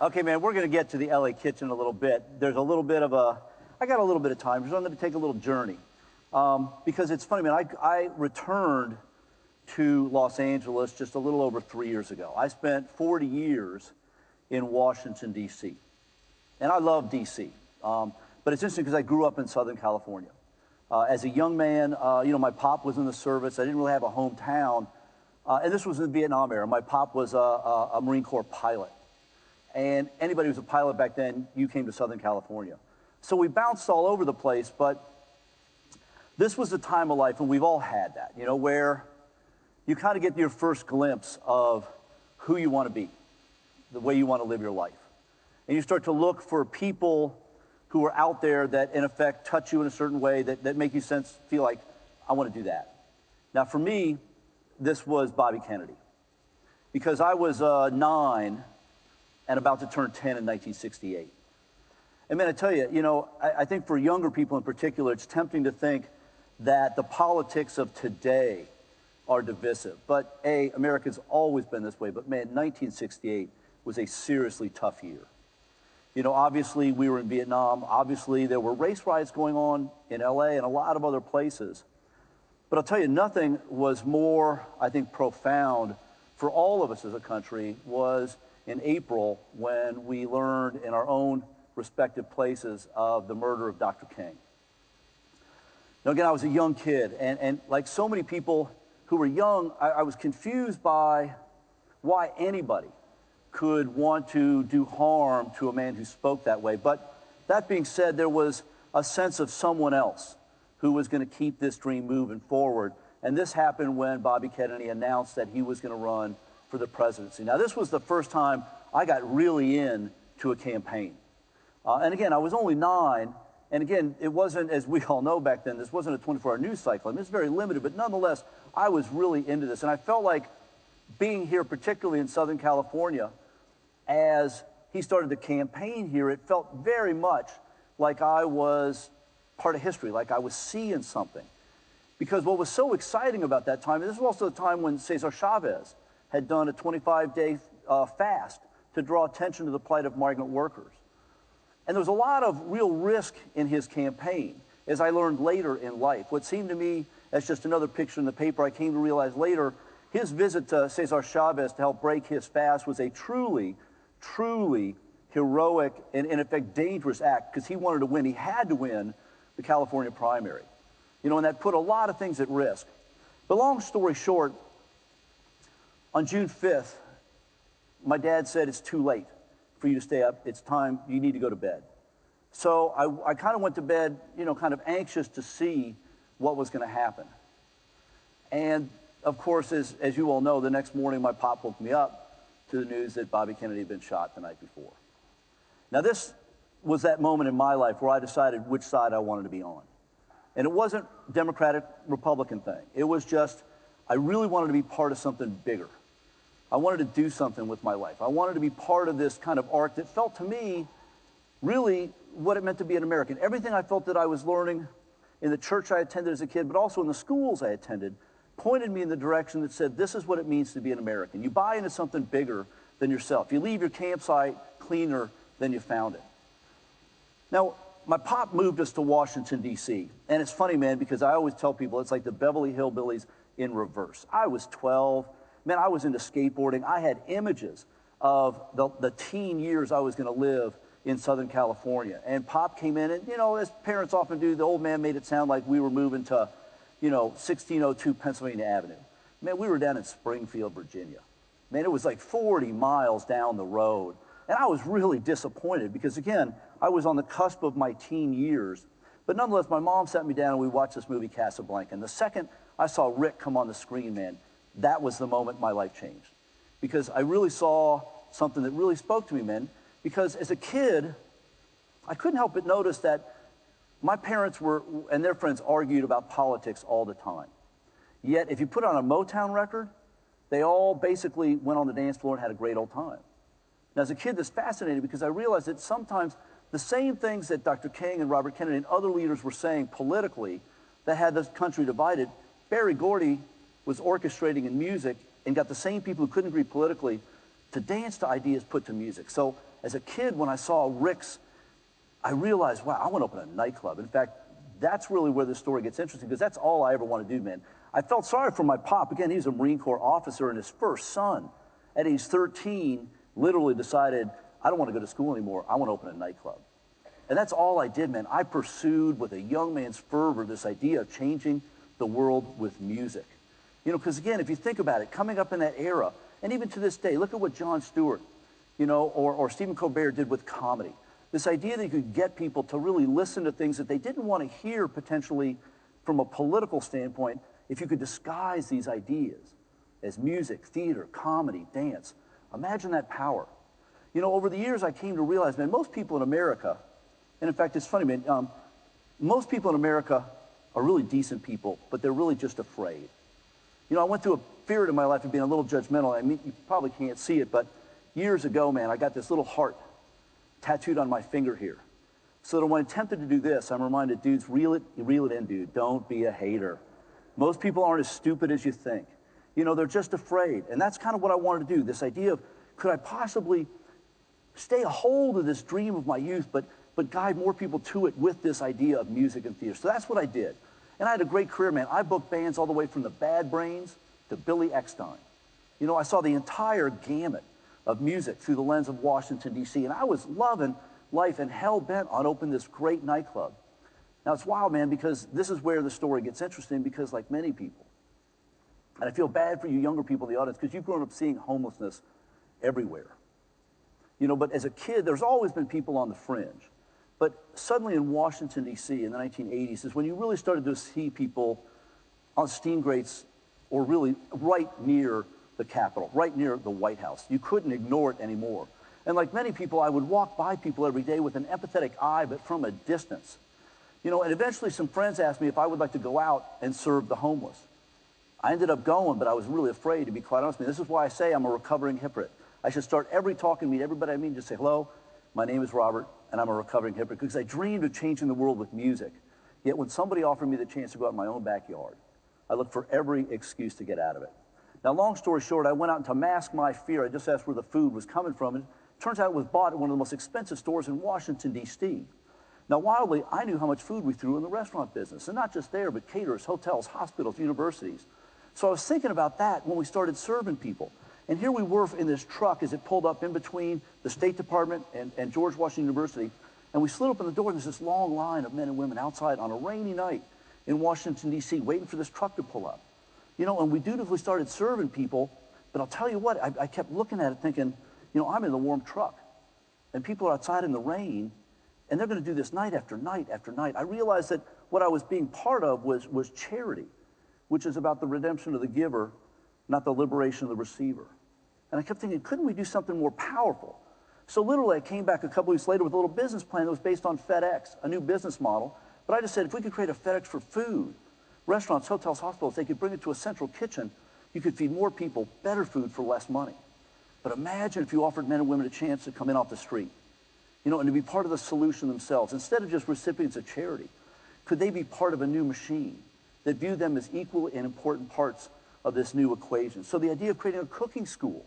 Okay, man, we're going to get to the LA kitchen a little bit. There's a little bit of I got a little bit of time, so I'm going to take a little journey. Because it's funny, man, I returned to Los Angeles just a little over 3 years ago. I spent 40 years in Washington, D.C. And I love D.C. But it's interesting because I grew up in Southern California. As a young man, my pop was in the service. I didn't really have a hometown. And this was in the Vietnam era. My pop was a Marine Corps pilot. And anybody who was a pilot back then, you came to Southern California. So we bounced all over the place, but this was the time of life, and we've all had that, where you kind of get your first glimpse of who you want to be, the way you want to live your life. And you start to look for people who are out there that, in effect, touch you in a certain way that make you feel like, I want to do that. Now, for me, this was Bobby Kennedy. Because I was 9 and about to turn 10 in 1968. And man, I tell you, I think for younger people in particular, it's tempting to think that the politics of today are divisive. But America's always been this way. But man, 1968 was a seriously tough year. Obviously we were in Vietnam. Obviously there were race riots going on in LA and a lot of other places. But I'll tell you, nothing was more, I think, profound for all of us as a country was in April when we learned in our own respective places of the murder of Dr. King. Now, again, I was a young kid, and like so many people who were young, I was confused by why anybody could want to do harm to a man who spoke that way. But that being said, there was a sense of someone else who was going to keep this dream moving forward. And this happened when Bobby Kennedy announced that he was going to run for the presidency. Now, this was the first time I got really into a campaign. And again, I was only 9. And again, it wasn't, as we all know back then, this wasn't a 24-hour news cycle. I mean, it's very limited, but nonetheless, I was really into this. And I felt like being here, particularly in Southern California, as he started the campaign here, it felt very much like I was part of history, like I was seeing something. Because what was so exciting about that time, and this was also the time when Cesar Chavez had done a 25-day fast to draw attention to the plight of migrant workers. And there was a lot of real risk in his campaign, as I learned later in life. What seemed to me as just another picture in the paper, I came to realize later, his visit to Cesar Chavez to help break his fast was a truly, truly heroic and, in effect, dangerous act, because he wanted to win. He had to win the California primary. And that put a lot of things at risk. But long story short, on June 5th, my dad said, it's too late for you to stay up. It's time. You need to go to bed. So I kind of went to bed, kind of anxious to see what was going to happen. And, of course, as you all know, the next morning my pop woke me up to the news that Bobby Kennedy had been shot the night before. Now, this was that moment in my life where I decided which side I wanted to be on. And it wasn't a Democratic-Republican thing. It was just, I really wanted to be part of something bigger. I wanted to do something with my life. I wanted to be part of this kind of arc that felt to me really what it meant to be an American. Everything I felt that I was learning in the church I attended as a kid, but also in the schools I attended, pointed me in the direction that said, this is what it means to be an American. You buy into something bigger than yourself. You leave your campsite cleaner than you found it. Now, my pop moved us to Washington, D.C. And it's funny, man, because I always tell people it's like the Beverly Hillbillies in reverse. I was 12. Man, I was into skateboarding. I had images of the teen years I was going to live in Southern California. And Pop came in, and, as parents often do, the old man made it sound like we were moving to, 1602 Pennsylvania Avenue. Man, we were down in Springfield, Virginia. Man, it was like 40 miles down the road. And I was really disappointed because, again, I was on the cusp of my teen years. But nonetheless, my mom sat me down and we watched this movie, Casablanca. And the second I saw Rick come on the screen, man, that was the moment my life changed. Because I really saw something that really spoke to me, man. Because as a kid, I couldn't help but notice that my parents and their friends argued about politics all the time. Yet, if you put on a Motown record, they all basically went on the dance floor and had a great old time. Now, as a kid, this fascinated because I realized that sometimes the same things that Dr. King and Robert Kennedy and other leaders were saying politically that had this country divided, Berry Gordy was orchestrating in music and got the same people who couldn't agree politically to dance to ideas put to music. So As a kid, when I saw Rick's, I realized, wow, I want to open a nightclub. In fact, that's really where the story gets interesting, because that's all I ever want to do, man. I felt sorry for my pop. Again, he was a Marine Corps officer, and his first son, at age 13, literally decided, I don't want to go to school anymore. I want to open a nightclub. And that's all I did, man. I pursued with a young man's fervor this idea of changing the world with music. You know, because again, if you think about it, coming up in that era, and even to this day, look at what Jon Stewart, you know, or Stephen Colbert did with comedy. This idea that you could get people to really listen to things that they didn't want to hear potentially from a political standpoint, if you could disguise these ideas as music, theater, comedy, dance. Imagine that power. You know, over the years, I came to realize, man, most people in America, and in fact, it's funny, man, most people in America are really decent people, but they're really just afraid. You know, I went through a period in my life of being a little judgmental. I mean, you probably can't see it, but years ago, man, I got this little heart tattooed on my finger here. So that when I'm tempted to do this, I'm reminded, dudes, reel it in, dude. Don't be a hater. Most people aren't as stupid as you think. You know, they're just afraid. And that's kind of what I wanted to do, this idea of, could I possibly stay a hold of this dream of my youth, but guide more people to it with this idea of music and theater. So that's what I did. And I had a great career, man. I booked bands all the way from the Bad Brains to Billy Eckstine. You know, I saw the entire gamut of music through the lens of Washington, D.C., and I was loving life and hell-bent on opening this great nightclub. Now, it's wild, man, because this is where the story gets interesting, because like many people, and I feel bad for you younger people in the audience, because you've grown up seeing homelessness everywhere. You know, but as a kid, there's always been people on the fringe. But suddenly in Washington, D.C. in the 1980s is when you really started to see people on steam grates, or really right near the Capitol, right near the White House. You couldn't ignore it anymore. And like many people, I would walk by people every day with an empathetic eye, but from a distance. You know, and eventually some friends asked me if I would like to go out and serve the homeless. I ended up going, but I was really afraid, to be quite honest with you. This is why I say I'm a recovering hypocrite. I should start every talk and meet everybody I meet, just say, hello, my name is Robert, and I'm a recovering hypocrite, because I dreamed of changing the world with music. Yet when somebody offered me the chance to go out in my own backyard, I looked for every excuse to get out of it. Now, long story short, I went out and to mask my fear, I just asked where the food was coming from, and it turns out it was bought at one of the most expensive stores in Washington, D.C. Now, wildly, I knew how much food we threw in the restaurant business, and not just there, but caterers, hotels, hospitals, universities. So I was thinking about that when we started serving people. And here we were in this truck as it pulled up in between the State Department and George Washington University, and we slid open the door, and there's this long line of men and women outside on a rainy night in Washington, D.C., waiting for this truck to pull up. You know, and we dutifully started serving people, but I'll tell you what, I kept looking at it thinking, you know, I'm in the warm truck, and people are outside in the rain, and they're going to do this night after night after night. I realized that what I was being part of was charity, which is about the redemption of the giver, not the liberation of the receiver. And I kept thinking, couldn't we do something more powerful? So literally, I came back a couple weeks later with a little business plan that was based on FedEx, a new business model. But I just said, if we could create a FedEx for food, restaurants, hotels, hospitals, they could bring it to a central kitchen, you could feed more people better food for less money. But imagine if you offered men and women a chance to come in off the street, you know, and to be part of the solution themselves, instead of just recipients of charity. Could they be part of a new machine that viewed them as equal and important parts of this new equation? So the idea of creating a cooking school,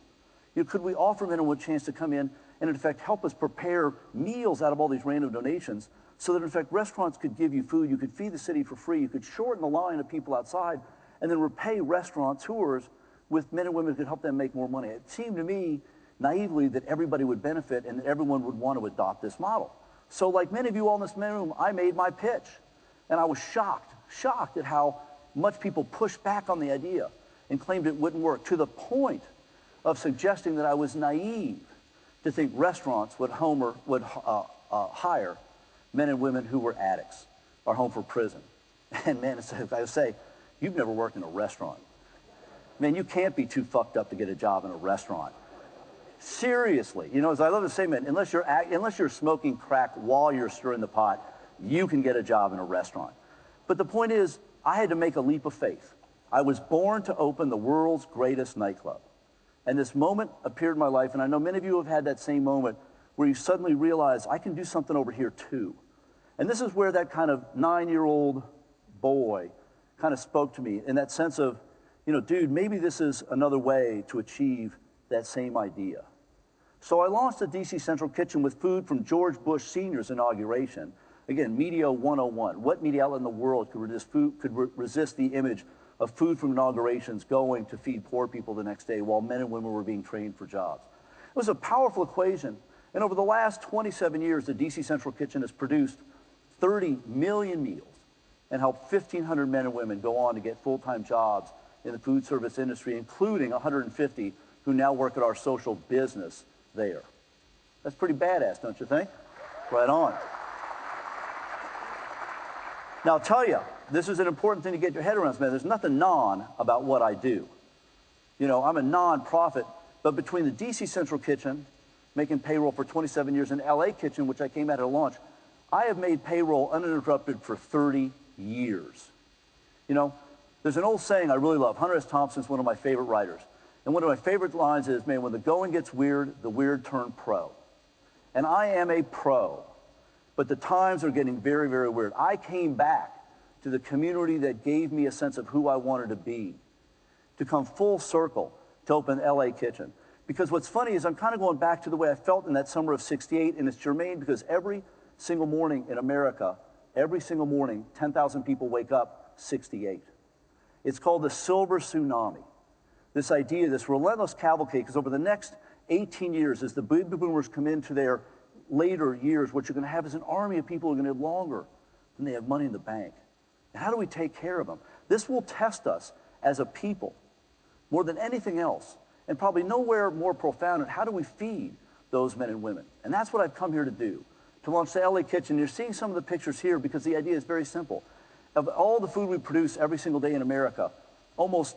you know, could we offer men and women a chance to come in and in fact help us prepare meals out of all these random donations, so that in fact restaurants could give you food, you could feed the city for free, you could shorten the line of people outside, and then repay restaurateurs with men and women who could help them make more money. It seemed to me naively that everybody would benefit and that everyone would want to adopt this model. So like many of you all in this room, I made my pitch, and I was shocked at how much people pushed back on the idea and claimed it wouldn't work, to the point of suggesting that I was naive to think restaurants would hire men and women who were addicts or home for prison. And man, I would say, you've never worked in a restaurant. Man, you can't be too fucked up to get a job in a restaurant. Seriously, you know, as I love to say, man, unless you're smoking crack while you're stirring the pot, you can get a job in a restaurant. But the point is, I had to make a leap of faith. I was born to open the world's greatest nightclub. And this moment appeared in my life, and I know many of you have had that same moment where you suddenly realize, I can do something over here too. And this is where that kind of 9-year-old boy kind of spoke to me in that sense of, you know, dude, maybe this is another way to achieve that same idea. So I launched the DC Central Kitchen with food from George Bush Sr.'s inauguration. Again, Media 101. What media outlet in the world could resist the image of food from inaugurations going to feed poor people the next day while men and women were being trained for jobs? It was a powerful equation. And over the last 27 years, the DC Central Kitchen has produced 30 million meals and helped 1,500 men and women go on to get full-time jobs in the food service industry, including 150 who now work at our social business there. That's pretty badass, don't you think? Right on. Now, I'll tell you, this is an important thing to get your head around, man. There's nothing non about what I do. You know, I'm a non-profit, but between the DC Central Kitchen, making payroll for 27 years, and LA Kitchen, which I came out at launch, I have made payroll uninterrupted for 30 years. You know, there's an old saying I really love. Hunter S. Thompson's one of my favorite writers. And one of my favorite lines is, man, when the going gets weird, the weird turn pro. And I am a pro, but the times are getting very, very weird. I came back to the community that gave me a sense of who I wanted to be, to come full circle to open LA Kitchen. Because what's funny is I'm kind of going back to the way I felt in that summer of '68, and it's germane because every single morning in America, every single morning, 10,000 people wake up 68. It's called the silver tsunami. This idea, this relentless cavalcade, because over the next 18 years, as the baby boomers come into their later years, what you're going to have is an army of people who are going to live longer than they have money in the bank. And how do we take care of them? This will test us as a people more than anything else, and probably nowhere more profound than how do we feed those men and women. And that's what I've come here to do, to launch the LA Kitchen. You're seeing some of the pictures here because the idea is very simple. Of all the food we produce every single day in America, almost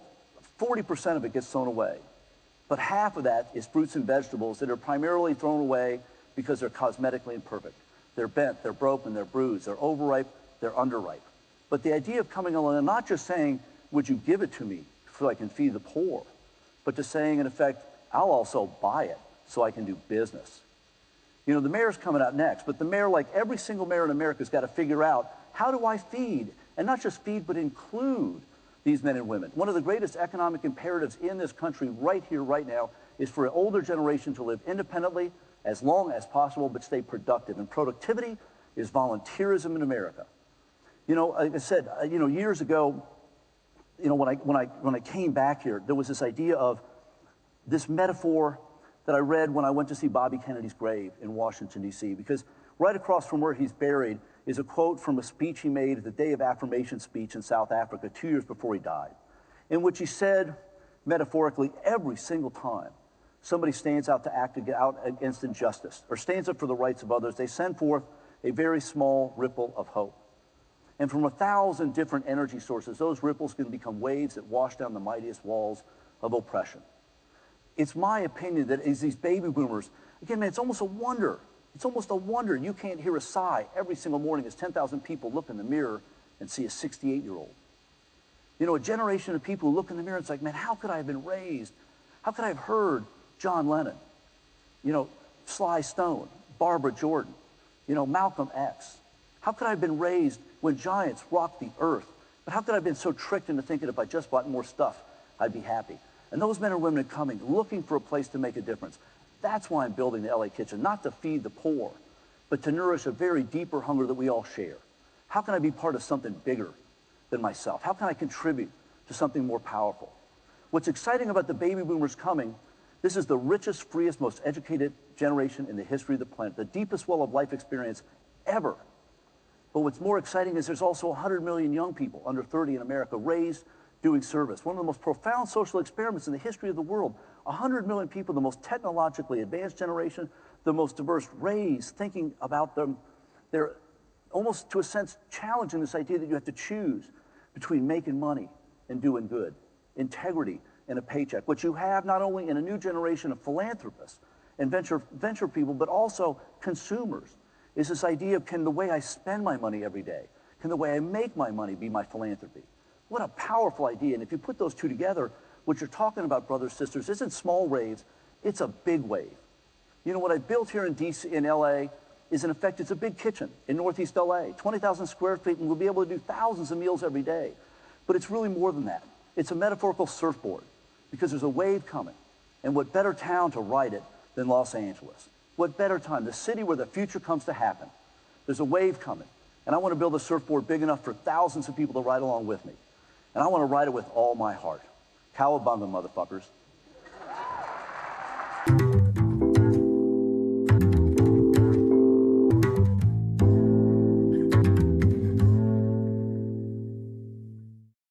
40% of it gets thrown away. But half of that is fruits and vegetables that are primarily thrown away because they're cosmetically imperfect. They're bent, they're broken, they're bruised, they're overripe, they're underripe. But the idea of coming along and not just saying, would you give it to me so I can feed the poor, but to saying, in effect, I'll also buy it so I can do business. You know, the mayor's coming out next, but the mayor, like every single mayor in America, has got to figure out, how do I feed? And not just feed, but include these men and women. One of the greatest economic imperatives in this country right here, right now, is for an older generation to live independently as long as possible, but stay productive. And productivity is volunteerism in America. You know, like I said, you know, years ago, you know, when I came back here, there was this idea of this metaphor that I read when I went to see Bobby Kennedy's grave in Washington, D.C., because right across from where he's buried is a quote from a speech he made at the Day of Affirmation speech in South Africa 2 years before he died, in which he said, metaphorically, every single time somebody stands out to act out against injustice or stands up for the rights of others, they send forth a very small ripple of hope. And from 1,000 different energy sources, those ripples can become waves that wash down the mightiest walls of oppression. It's my opinion that as these baby boomers, again, man, it's almost a wonder. It's almost a wonder you can't hear a sigh every single morning as 10,000 people look in the mirror and see a 68-year-old. You know, a generation of people who look in the mirror and it's like, man, how could I have been raised? How could I have heard John Lennon, you know, Sly Stone, Barbara Jordan, you know, Malcolm X? How could I have been raised when giants rocked the earth? But how could I have been so tricked into thinking if I just bought more stuff, I'd be happy? And those men and women are coming, looking for a place to make a difference. That's why I'm building the LA Kitchen, not to feed the poor, but to nourish a very deeper hunger that we all share. How can I be part of something bigger than myself? How can I contribute to something more powerful? What's exciting about the baby boomers coming, this is the richest, freest, most educated generation in the history of the planet, the deepest well of life experience ever. But what's more exciting is there's also 100 million young people under 30 in America raised doing service. One of the most profound social experiments in the history of the world. 100 million people, the most technologically advanced generation, the most diverse, raised, thinking about them. They're almost, to a sense, challenging this idea that you have to choose between making money and doing good, integrity and a paycheck. What you have not only in a new generation of philanthropists and venture people, but also consumers, is this idea of, can the way I spend my money every day, can the way I make my money be my philanthropy? What a powerful idea. And if you put those two together, what you're talking about, brothers, sisters, isn't small waves, it's a big wave. You know, what I built here in DC, in LA, is in effect, it's a big kitchen in Northeast LA, 20,000 square feet, and we'll be able to do thousands of meals every day. But it's really more than that. It's a metaphorical surfboard, because there's a wave coming. And what better town to ride it than Los Angeles? What better time? The city where the future comes to happen. There's a wave coming, and I want to build a surfboard big enough for thousands of people to ride along with me. And I want to ride it with all my heart. Cowabunga, motherfuckers.